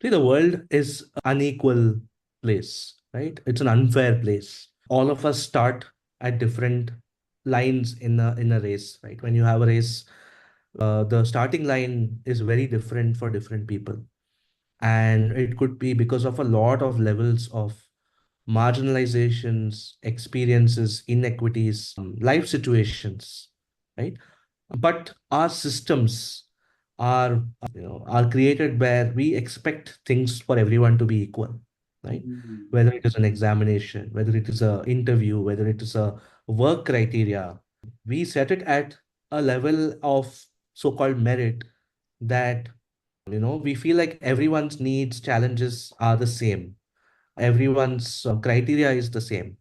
See, the world is an unequal place, right? It's an unfair place. All of us start at different lines in a race, right? When you have a race, the starting line is very different for different people, and it could be because of a lot of levels of marginalizations, experiences, inequities, life situations, right? But our systems are are created where we expect things for everyone to be equal, right? Mm. Whether it is an examination, whether it is a interview, whether it is a work criteria, we set it at a level of so-called merit that we feel like everyone's needs, challenges are the same, everyone's criteria is the same,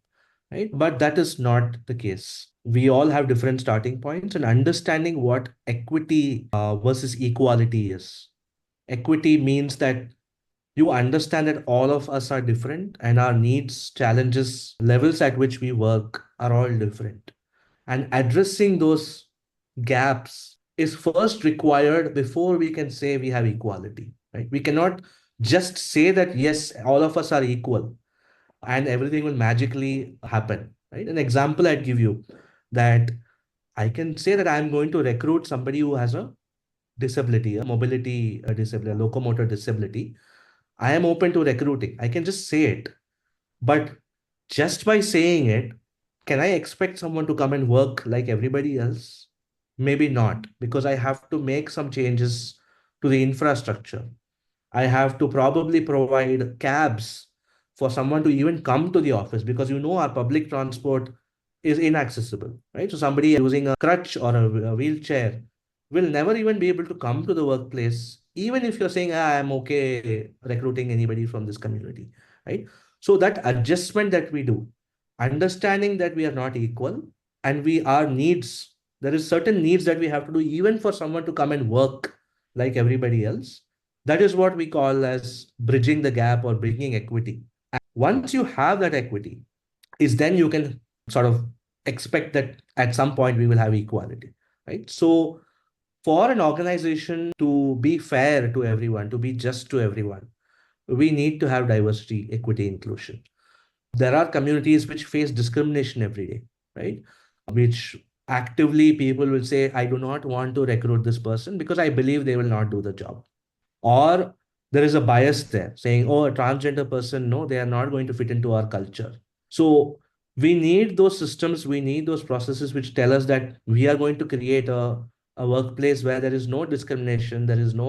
right? But that is not the case. We all have different starting points, and understanding what equity versus equality is. Equity means that you understand that all of us are different and our needs, challenges, levels at which we work are all different. And addressing those gaps is first required before we can say we have equality, right? We cannot just say that, yes, all of us are equal and everything will magically happen, right? An example I'd give you that I can say that I'm going to recruit somebody who has a disability, a mobility disability, a locomotor disability. I am open to recruiting. I can just say it. But just by saying it, can I expect someone to come and work like everybody else? Maybe not, because I have to make some changes to the infrastructure. I have to probably provide cabs for someone to even come to the office because our public transport is inaccessible, right? So somebody using a crutch or a wheelchair will never even be able to come to the workplace, even if you're saying, I'm okay recruiting anybody from this community, right? So that adjustment that we do, understanding that we are not equal and we are needs, there is certain needs that we have to do even for someone to come and work like everybody else. That is what we call as bridging the gap or bringing equity. Once you have that equity, is then you can sort of expect that at some point we will have equality, right? So for an organization to be fair to everyone, to be just to everyone, we need to have diversity, equity, inclusion. There are communities which face discrimination every day, right? Which actively people will say, I do not want to recruit this person because I believe they will not do the job. Or there is a bias there saying, oh, a transgender person, no, they are not going to fit into our culture. So we need those systems, we need those processes which tell us that we are going to create a workplace where there is no discrimination, there is no